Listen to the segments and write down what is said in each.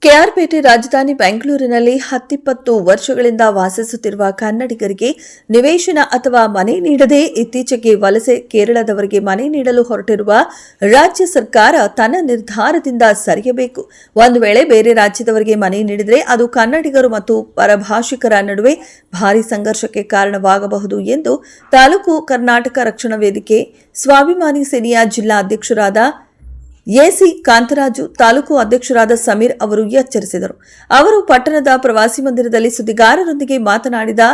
ಕೆಆರ್ಪೇಟೆ ರಾಜಧಾನಿ ಬೆಂಗಳೂರಿನಲ್ಲಿ 10-20 ವರ್ಷಗಳಿಂದ ವಾಸಿಸುತ್ತಿರುವ ಕನ್ನಡಿಗರಿಗೆ ನಿವೇಶನ ಅಥವಾ ಮನೆ ನೀಡದೆ ಇತ್ತೀಚೆಗೆ ವಲಸೆ ಕೇರಳದವರಿಗೆ ಮನೆ ನೀಡಲು ಹೊರಟಿರುವ ರಾಜ್ಯ ಸರ್ಕಾರ ತನ್ನ ನಿರ್ಧಾರದಿಂದ ಸರಿಯಬೇಕು. ಒಂದು ವೇಳೆ ಬೇರೆ ರಾಜ್ಯದವರಿಗೆ ಮನೆ ನೀಡಿದರೆ ಅದು ಕನ್ನಡಿಗರು ಮತ್ತು ಪರಭಾಷಿಕರ ನಡುವೆ ಭಾರೀ ಸಂಘರ್ಷಕ್ಕೆ ಕಾರಣವಾಗಬಹುದು ಎಂದು ತಾಲೂಕು ಕರ್ನಾಟಕ ರಕ್ಷಣಾ ವೇದಿಕೆ ಸ್ವಾಭಿಮಾನಿ ಸೇನೆಯ ಜಿಲ್ಲಾ ಅಧ್ಯಕ್ಷರಾದ ಎಸಿ ಕಾಂತರಾಜು, ತಾಲೂಕು ಅಧ್ಯಕ್ಷರಾದ ಸಮೀರ್ ಅವರು ಎಚ್ಚರಿಸಿದರು. ಅವರು ಪಟ್ಟಣದ ಪ್ರವಾಸಿ ಮಂದಿರದಲ್ಲಿ ಸುದ್ದಿಗಾರರೊಂದಿಗೆ ಮಾತನಾಡಿದ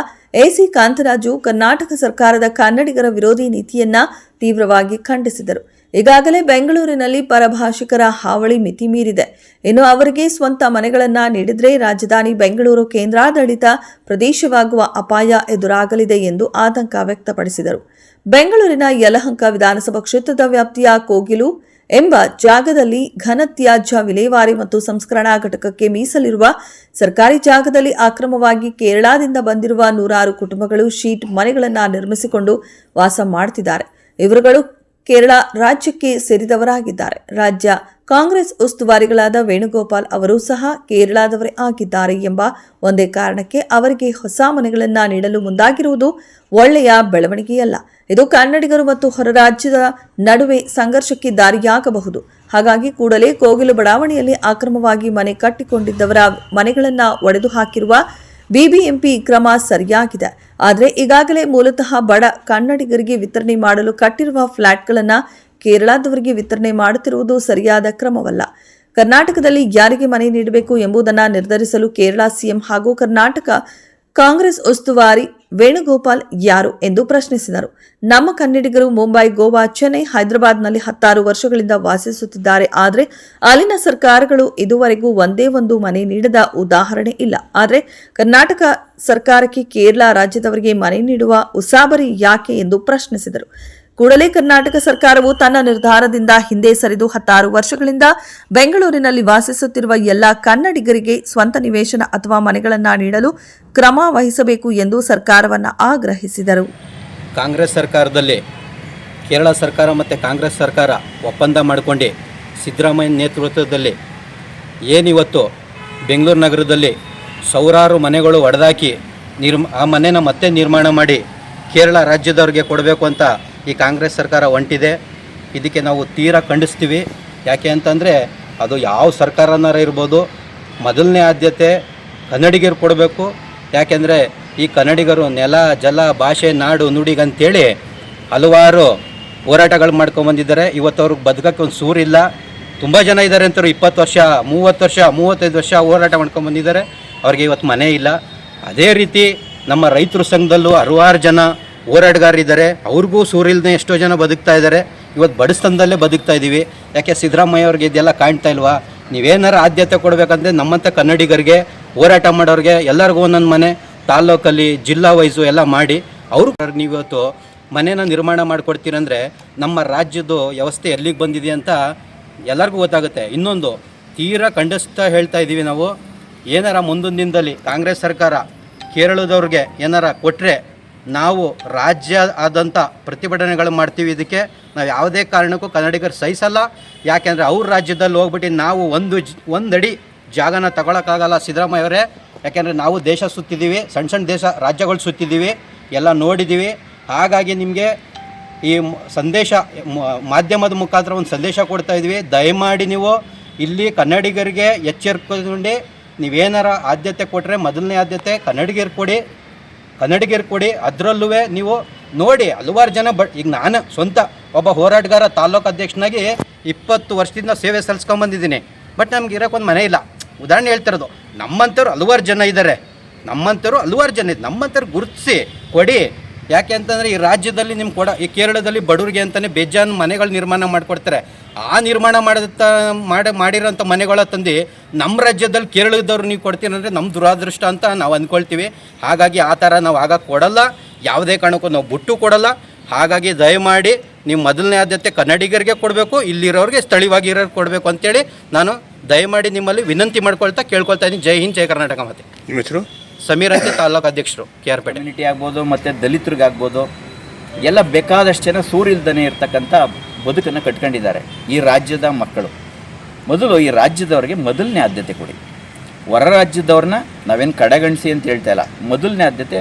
ಎಸಿ ಕಾಂತರಾಜು, ಕರ್ನಾಟಕ ಸರ್ಕಾರದ ಕನ್ನಡಿಗರ ವಿರೋಧಿ ನೀತಿಯನ್ನ ತೀವ್ರವಾಗಿ ಖಂಡಿಸಿದರು. ಈಗಾಗಲೇ ಬೆಂಗಳೂರಿನಲ್ಲಿ ಪರಭಾಷಿಕರ ಹಾವಳಿ ಮಿತಿ ಮೀರಿದೆ. ಇನ್ನು ಅವರಿಗೆ ಸ್ವಂತ ಮನೆಗಳನ್ನ ನೀಡಿದ್ರೆ ರಾಜಧಾನಿ ಬೆಂಗಳೂರು ಕೇಂದ್ರಾಡಳಿತ ಪ್ರದೇಶವಾಗುವ ಅಪಾಯ ಎದುರಾಗಲಿದೆ ಎಂದು ಆತಂಕ ವ್ಯಕ್ತಪಡಿಸಿದರು. ಬೆಂಗಳೂರಿನ ಯಲಹಂಕ ವಿಧಾನಸಭಾ ಕ್ಷೇತ್ರದ ವ್ಯಾಪ್ತಿಯ ಕೋಗಿಲು ಎಂಬ ಜಾಗದಲ್ಲಿ ಘನತ್ಯಾಜ್ಯ ವಿಲೇವಾರಿ ಮತ್ತು ಸಂಸ್ಕರಣಾ ಘಟಕಕ್ಕೆ ಮೀಸಲಿರುವ ಸರ್ಕಾರಿ ಜಾಗದಲ್ಲಿ ಅಕ್ರಮವಾಗಿ ಕೇರಳದಿಂದ ಬಂದಿರುವ 100 ಕುಟುಂಬಗಳು ಶೀಟ್ ಮನೆಗಳನ್ನು ನಿರ್ಮಿಸಿಕೊಂಡು ವಾಸ ಮಾಡುತ್ತಿದ್ದಾರೆ. ಇವರುಗಳು ಕೇರಳ ರಾಜ್ಯಕ್ಕೆ ಸೇರಿದವರಾಗಿದ್ದಾರೆ. ರಾಜ್ಯ ಕಾಂಗ್ರೆಸ್ ಉಸ್ತುವಾರಿಗಳಾದ ವೇಣುಗೋಪಾಲ್ ಅವರು ಸಹ ಕೇರಳದವರೇ ಆಗಿದ್ದಾರೆ ಎಂಬ ಒಂದೇ ಕಾರಣಕ್ಕೆ ಅವರಿಗೆ ಹೊಸ ಮನೆಗಳನ್ನು ನೀಡಲು ಮುಂದಾಗಿರುವುದು ಒಳ್ಳೆಯ ಬೆಳವಣಿಗೆಯಲ್ಲ. ಇದು ಕನ್ನಡಿಗರು ಮತ್ತು ಹೊರ ರಾಜ್ಯದ ನಡುವೆ ಸಂಘರ್ಷಕ್ಕೆ ದಾರಿಯಾಗಬಹುದು. ಹಾಗಾಗಿ ಕೂಡಲೇ ಕೋಗಿಲು ಬಡಾವಣೆಯಲ್ಲಿ ಅಕ್ರಮವಾಗಿ ಮನೆ ಕಟ್ಟಿಕೊಂಡಿದ್ದವರ ಮನೆಗಳನ್ನು ಒಡೆದು ಹಾಕಿರುವ ಬಿಬಿಎಂಪಿ ಕ್ರಮ ಸರಿಯಾಗಿದೆ. ಆದರೆ ಈಗಾಗಲೇ ಮೂಲತಃ ಬಡ ಕನ್ನಡಿಗರಿಗೆ ವಿತರಣೆ ಮಾಡಲು ಕಟ್ಟಿರುವ ಫ್ಲಾಟ್ಗಳನ್ನು ಕೇರಳದವರಿಗೆ ವಿತರಣೆ ಮಾಡುತ್ತಿರುವುದು ಸರಿಯಾದ ಕ್ರಮವಲ್ಲ. ಕರ್ನಾಟಕದಲ್ಲಿ ಯಾರಿಗೆ ಮನೆ ನೀಡಬೇಕು ಎಂಬುದನ್ನು ನಿರ್ಧರಿಸಲು ಕೇರಳ ಸಿಎಂ ಹಾಗೂ ಕರ್ನಾಟಕ ಕಾಂಗ್ರೆಸ್ ಉಸ್ತುವಾರಿ ವೇಣುಗೋಪಾಲ್ ಯಾರು ಎಂದು ಪ್ರಶ್ನಿಸಿದರು. ನಮ್ಮ ಕನ್ನಡಿಗರು ಮುಂಬೈ, ಗೋವಾ, ಚೆನ್ನೈ, ಹೈದರಾಬಾದ್ನಲ್ಲಿ 10 ವರ್ಷಗಳಿಂದ ವಾಸಿಸುತ್ತಿದ್ದಾರೆ. ಆದರೆ ಅಲ್ಲಿನ ಸರ್ಕಾರಗಳು ಇದುವರೆಗೂ ಒಂದೇ ಒಂದು ಮನೆ ನೀಡದ ಉದಾಹರಣೆ ಇಲ್ಲ. ಆದರೆ ಕರ್ನಾಟಕ ಸರ್ಕಾರಕ್ಕೆ ಕೇರಳ ರಾಜ್ಯದವರಿಗೆ ಮನೆ ನೀಡುವ ಉಸಾಬರಿ ಯಾಕೆ ಎಂದು ಪ್ರಶ್ನಿಸಿದರು. ಕೂಡಲೇ ಕರ್ನಾಟಕ ಸರ್ಕಾರವು ತನ್ನ ನಿರ್ಧಾರದಿಂದ ಹಿಂದೆ ಸರಿದು 16 ವರ್ಷಗಳಿಂದ ಬೆಂಗಳೂರಿನಲ್ಲಿ ವಾಸಿಸುತ್ತಿರುವ ಎಲ್ಲ ಕನ್ನಡಿಗರಿಗೆ ಸ್ವಂತ ನಿವೇಶನ ಅಥವಾ ಮನೆಗಳನ್ನು ನೀಡಲು ಕ್ರಮ ವಹಿಸಬೇಕು ಎಂದು ಸರ್ಕಾರವನ್ನು ಆಗ್ರಹಿಸಿದರು. ಕಾಂಗ್ರೆಸ್ ಸರ್ಕಾರದಲ್ಲಿ ಕೇರಳ ಸರ್ಕಾರ ಮತ್ತು ಕಾಂಗ್ರೆಸ್ ಸರ್ಕಾರ ಒಪ್ಪಂದ ಮಾಡಿಕೊಂಡು ಸಿದ್ದರಾಮಯ್ಯ ನೇತೃತ್ವದಲ್ಲಿ ಏನಿವತ್ತು ಬೆಂಗಳೂರು ನಗರದಲ್ಲಿ ಸಾವಿರಾರು ಮನೆಗಳು ಒಡೆದಾಕಿ ಆ ಮನೆನ ಮತ್ತೆ ನಿರ್ಮಾಣ ಮಾಡಿ ಕೇರಳ ರಾಜ್ಯದವ್ರಿಗೆ ಕೊಡಬೇಕು ಅಂತ ಈ ಕಾಂಗ್ರೆಸ್ ಸರ್ಕಾರ ಹೊಂಟಿದೆ. ಇದಕ್ಕೆ ನಾವು ತೀರಾ ಖಂಡಿಸ್ತೀವಿ. ಯಾಕೆ ಅಂತಂದರೆ ಅದು ಯಾವ ಸರ್ಕಾರನಾರ ಇರ್ಬೋದು, ಮೊದಲನೇ ಆದ್ಯತೆ ಕನ್ನಡಿಗರು ಕೊಡಬೇಕು. ಯಾಕೆಂದರೆ ಈ ಕನ್ನಡಿಗರು ನೆಲ, ಜಲ, ಭಾಷೆ, ನಾಡು, ನುಡಿಗಂತೇಳಿ ಹಲವಾರು ಹೋರಾಟಗಳು ಮಾಡ್ಕೊಂಬಂದಿದ್ದಾರೆ. ಇವತ್ತು ಅವ್ರಿಗೆ ಬದುಕೋಕ್ಕೆ ಒಂದು ಸೂರಿಲ್ಲ. ತುಂಬ ಜನ ಇದ್ದಾರೆ ಅಂತವ್ರು 20 ವರ್ಷ, 30 ವರ್ಷ, 35 ವರ್ಷ ಹೋರಾಟ ಮಾಡ್ಕೊಂಬಂದಿದ್ದಾರೆ. ಅವ್ರಿಗೆ ಇವತ್ತು ಮನೆ ಇಲ್ಲ. ಅದೇ ರೀತಿ ನಮ್ಮ ರೈತರ ಸಂಘದಲ್ಲೂ 60 ಜನ ಹೋರಾಟಗಾರರಿದ್ದಾರೆ. ಅವ್ರಿಗೂ ಸೂರಿಲ್ದೇ ಎಷ್ಟೋ ಜನ ಬದುಕ್ತಾ ಇದ್ದಾರೆ. ಇವತ್ತು ಬಡಸ್ತನದಲ್ಲೇ ಬದುಕ್ತಾ ಇದ್ದೀವಿ. ಯಾಕೆ ಸಿದ್ದರಾಮಯ್ಯ ಅವ್ರಿಗೆ ಇದೆಲ್ಲ ಕಾಣ್ತಾ ಇಲ್ವಾ? ನೀವೇನಾರು ಆದ್ಯತೆ ಕೊಡಬೇಕಂದ್ರೆ ನಮ್ಮಂಥ ಕನ್ನಡಿಗರಿಗೆ, ಹೋರಾಟ ಮಾಡೋರಿಗೆ ಎಲ್ಲರಿಗೂ ಒಂದೊಂದು ಮನೆ ತಾಲ್ಲೂಕಲ್ಲಿ ಜಿಲ್ಲಾ ವೈಸು ಎಲ್ಲ ಮಾಡಿ ಅವರು ನೀವತ್ತು ಮನೇನ ನಿರ್ಮಾಣ ಮಾಡಿಕೊಡ್ತೀರಂದರೆ ನಮ್ಮ ರಾಜ್ಯದ ವ್ಯವಸ್ಥೆ ಎಲ್ಲಿಗೆ ಬಂದಿದೆ ಅಂತ ಎಲ್ಲರಿಗೂ ಗೊತ್ತಾಗುತ್ತೆ. ಇನ್ನೊಂದು ತೀರಾ ಖಂಡಿಸ್ತಾ ಹೇಳ್ತಾ ಇದ್ದೀವಿ ನಾವು, ಏನಾರ ಮುಂದೊಂದು ದಿನದಲ್ಲಿ ಕಾಂಗ್ರೆಸ್ ಸರ್ಕಾರ ಕೇರಳದವ್ರಿಗೆ ಏನಾರ ಕೊಟ್ಟರೆ ನಾವು ರಾಜ್ಯ ಆದಂಥ ಪ್ರತಿಭಟನೆಗಳು ಮಾಡ್ತೀವಿ. ಇದಕ್ಕೆ ನಾವು ಯಾವುದೇ ಕಾರಣಕ್ಕೂ ಕನ್ನಡಿಗರು ಸಹಿಸಲ್ಲ. ಯಾಕೆಂದರೆ ಅವ್ರ ರಾಜ್ಯದಲ್ಲಿ ಹೋಗ್ಬಿಟ್ಟು ನಾವು ಒಂದಡಿ ಜಾಗನ ತಗೊಳಕ್ಕಾಗಲ್ಲ ಸಿದ್ದರಾಮಯ್ಯ ಅವರೇ. ಯಾಕೆಂದರೆ ನಾವು ದೇಶ ಸುತ್ತಿದ್ದೀವಿ, ಸಣ್ಣ ಸಣ್ಣ ದೇಶ ರಾಜ್ಯಗಳು ಸುತ್ತಿದ್ದೀವಿ, ಎಲ್ಲ ನೋಡಿದ್ದೀವಿ. ಹಾಗಾಗಿ ನಿಮಗೆ ಈ ಸಂದೇಶ ಮಾಧ್ಯಮದ ಮುಖಾಂತರ ಒಂದು ಸಂದೇಶ ಕೊಡ್ತಾ ಇದ್ವಿ. ದಯಮಾಡಿ ನೀವು ಇಲ್ಲಿ ಕನ್ನಡಿಗರಿಗೆ ಎಚ್ಚರಿಕೊಂಡು ನೀವೇನಾರ ಆದ್ಯತೆ ಕೊಟ್ಟರೆ ಮೊದಲನೇ ಆದ್ಯತೆ ಕನ್ನಡಿಗರು ಕೊಡಿ. ಅದರಲ್ಲೂ ನೀವು ನೋಡಿ ಹಲವಾರು ಜನ ಈಗ ನಾನು ಸ್ವಂತ ಒಬ್ಬ ಹೋರಾಟಗಾರ ತಾಲ್ಲೂಕು ಅಧ್ಯಕ್ಷನಾಗಿ 20 ವರ್ಷದಿಂದ ಸೇವೆ ಸಲ್ಲಿಸ್ಕೊಂಬಂದಿದ್ದೀನಿ. ಬಟ್ ನಮ್ಗೆ ಇರೋಕ್ಕೊಂದು ಮನೆ ಇಲ್ಲ. ಉದಾಹರಣೆ ಹೇಳ್ತಿರೋದು, ನಮ್ಮಂಥವ್ರು ಹಲವಾರು ಜನ ಇದ್ದಾರೆ. ನಮ್ಮಂಥವ್ರು ಗುರುತಿಸಿ ಕೊಡಿ. ಯಾಕೆ ಅಂತಂದರೆ ಈ ರಾಜ್ಯದಲ್ಲಿ ಈ ಕೇರಳದಲ್ಲಿ ಬಡವರಿಗೆ ಅಂತಲೇ ಬೇಜಾನ್ ಮನೆಗಳು ನಿರ್ಮಾಣ ಮಾಡಿಕೊಡ್ತಾರೆ. ಆ ನಿರ್ಮಾಣ ಮಾಡಿರೋಂಥ ಮನೆಗಳ ತಂದು ನಮ್ಮ ರಾಜ್ಯದಲ್ಲಿ ಕೇರಳದವ್ರು ನೀವು ಕೊಡ್ತೀರಂದರೆ ನಮ್ಮ ದುರಾದೃಷ್ಟ ಅಂತ ನಾವು ಅಂದ್ಕೊಳ್ತೀವಿ. ಹಾಗಾಗಿ ಆ ಥರ ನಾವು ಆಗ ಕೊಡಲ್ಲ, ಯಾವುದೇ ಕಾರಣಕ್ಕೂ ನಾವು ಬಿಟ್ಟು ಕೊಡಲ್ಲ. ಹಾಗಾಗಿ ದಯಮಾಡಿ ನೀವು ಮೊದಲನೇ ಆದ್ಯತೆ ಕನ್ನಡಿಗರಿಗೆ ಕೊಡಬೇಕು, ಇಲ್ಲಿರೋರಿಗೆ ಸ್ಥಳೀಯವಾಗಿ ಇರೋರಿಗೆ ಕೊಡಬೇಕು ಅಂತೇಳಿ ನಾನು ದಯಮಾಡಿ ನಿಮ್ಮಲ್ಲಿ ವಿನಂತಿ ಕೇಳ್ಕೊಳ್ತಾ ಇದ್ದೀನಿ. ಜೈ ಹಿಂದ್, ಜೈ ಕರ್ನಾಟಕ. ಮತ್ತೆ ನಿಮ್ಮ ಹೆಸರು? ಸಮೀರ್ ಅಂತ, ತಾಲೂಕು ಅಧ್ಯಕ್ಷರು, ಕೆಆರ್ಪೇಟೆ. ಕಮ್ಯುನಿಟಿ ಆಗ್ಬೋದು ಮತ್ತು ದಲಿತರಿಗಾಗ್ಬೋದು ಎಲ್ಲ ಬೇಕಾದಷ್ಟು ಜನ ಸೂರಿಲ್ದನೇ ಇರ್ತಕ್ಕಂಥ ಬದುಕನ್ನು ಕಟ್ಕೊಂಡಿದ್ದಾರೆ ಈ ರಾಜ್ಯದ ಮಕ್ಕಳು. ಮೊದಲು ಈ ರಾಜ್ಯದವರಿಗೆ ಮೊದಲನೇ ಆದ್ಯತೆ ಕೊಡಿ. ಹೊರ ರಾಜ್ಯದವ್ರನ್ನ ನಾವೇನು ಕಡೆಗಣಿಸಿ ಅಂತ ಹೇಳ್ತಾ ಇಲ್ಲ. ಮೊದಲನೇ ಆದ್ಯತೆ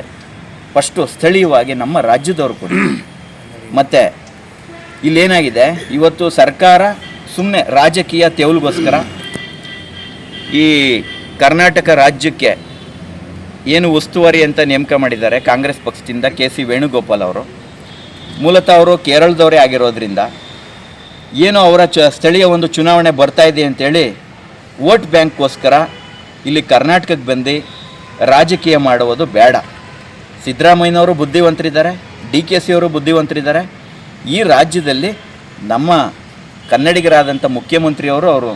ಫಸ್ಟು ಸ್ಥಳೀಯವಾಗಿ ನಮ್ಮ ರಾಜ್ಯದವ್ರು ಕೊಡಿ. ಮತ್ತು ಇಲ್ಲೇನಾಗಿದೆ, ಇವತ್ತು ಸರ್ಕಾರ ಸುಮ್ಮನೆ ರಾಜಕೀಯ ತೆವಲಿಗೋಸ್ಕರ ಈ ಕರ್ನಾಟಕ ರಾಜ್ಯಕ್ಕೆ ಏನು ಉಸ್ತುವಾರಿ ಅಂತ ನೇಮಕ ಮಾಡಿದ್ದಾರೆ ಕಾಂಗ್ರೆಸ್ ಪಕ್ಷದಿಂದ ಕೆ.ಸಿ. ವೇಣುಗೋಪಾಲ್ ಅವರು. ಮೂಲತಃ ಅವರು ಕೇರಳದವರೇ ಆಗಿರೋದ್ರಿಂದ ಏನು ಅವರ ಸ್ಥಳೀಯ ಒಂದು ಚುನಾವಣೆ ಬರ್ತಾ ಇದೆ ಅಂತೇಳಿ ವೋಟ್ ಬ್ಯಾಂಕ್ಗೋಸ್ಕರ ಇಲ್ಲಿ ಕರ್ನಾಟಕಕ್ಕೆ ಬಂದು ರಾಜಕೀಯ ಮಾಡುವುದು ಬೇಡ. ಸಿದ್ದರಾಮಯ್ಯನವರು ಬುದ್ಧಿವಂತರಿದ್ದಾರೆ, DK ಅವರು ಬುದ್ಧಿವಂತರಿದ್ದಾರೆ. ಈ ರಾಜ್ಯದಲ್ಲಿ ನಮ್ಮ ಕನ್ನಡಿಗರಾದಂಥ ಮುಖ್ಯಮಂತ್ರಿಯವರು ಅವರು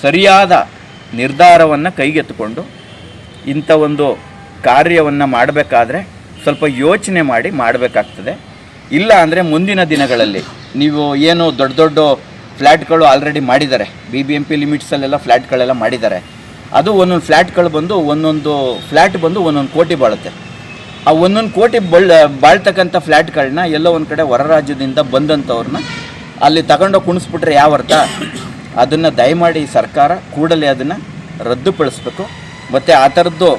ಸರಿಯಾದ ನಿರ್ಧಾರವನ್ನು ಕೈಗೆತ್ತಿಕೊಂಡು ಇಂಥ ಒಂದು ಕಾರ್ಯವನ್ನು ಮಾಡಬೇಕಾದ್ರೆ ಸ್ವಲ್ಪ ಯೋಚನೆ ಮಾಡಿ ಮಾಡಬೇಕಾಗ್ತದೆ. ಇಲ್ಲ ಅಂದರೆ ಮುಂದಿನ ದಿನಗಳಲ್ಲಿ ನೀವು ಏನು ದೊಡ್ಡ ದೊಡ್ಡ ಫ್ಲ್ಯಾಟ್ಗಳು ಆಲ್ರೆಡಿ ಮಾಡಿದ್ದಾರೆ, BBMP ಲಿಮಿಟ್ಸಲ್ಲೆಲ್ಲ ಫ್ಲ್ಯಾಟ್ಗಳೆಲ್ಲ ಮಾಡಿದ್ದಾರೆ. ಅದು ಒಂದೊಂದು ಫ್ಲ್ಯಾಟ್ಗಳು ಬಂದು ಒಂದೊಂದು ಫ್ಲ್ಯಾಟ್ ಬಂದು ಒಂದೊಂದು ಕೋಟಿ ಬಾಳುತ್ತೆ. ಆ ಒಂದೊಂದು ಕೋಟಿ ಬಾಳ್ತಕ್ಕಂಥ ಫ್ಲ್ಯಾಟ್ಗಳನ್ನ ಎಲ್ಲೋ ಒಂದು ಕಡೆ ಹೊರ ರಾಜ್ಯದಿಂದ ಬಂದಂಥವ್ರನ್ನ ಅಲ್ಲಿ ತಗೊಂಡೋಗಿ ಕುಣಿಸ್ಬಿಟ್ರೆ ಯಾವ ಅರ್ಥ? ಅದನ್ನು ದಯಮಾಡಿ ಸರ್ಕಾರ ಕೂಡಲೇ ಅದನ್ನು ರದ್ದುಪಡಿಸ್ಬೇಕು. ಮತ್ತು ಆ ಥರದ್ದು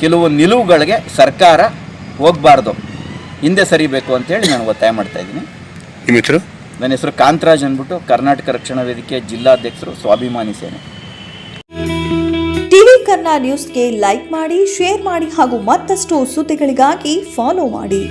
ಕೆಲವು ನಿಲುವುಗಳಿಗೆ ಸರ್ಕಾರ ಹೋಗಬಾರ್ದು, ಹಿಂದೆ ಸರಿಬೇಕು ಅಂತೇಳಿ ನಾನು ಒತ್ತಾಯ ಮಾಡ್ತಾಯಿದ್ದೀನಿ. ನಿಮ್ಮ ಹೆಸರು? ನನ್ನ ಹೆಸರು ಕಾಂತರಾಜ್ ಅಂದ್ಬಿಟ್ಟು, ಕರ್ನಾಟಕ ರಕ್ಷಣಾ ವೇದಿಕೆ ಜಿಲ್ಲಾಧ್ಯಕ್ಷರು, ಸ್ವಾಭಿಮಾನಿ ಸೇನೆ. ಟಿವಿ ಕನ್ನಡ ನ್ಯೂಸ್ಗೆ ಲೈಕ್ ಮಾಡಿ, ಶೇರ್ ಮಾಡಿ ಹಾಗೂ ಮತ್ತಷ್ಟು ಸುದ್ದಿಗಳಿಗಾಗಿ ಫಾಲೋ ಮಾಡಿ.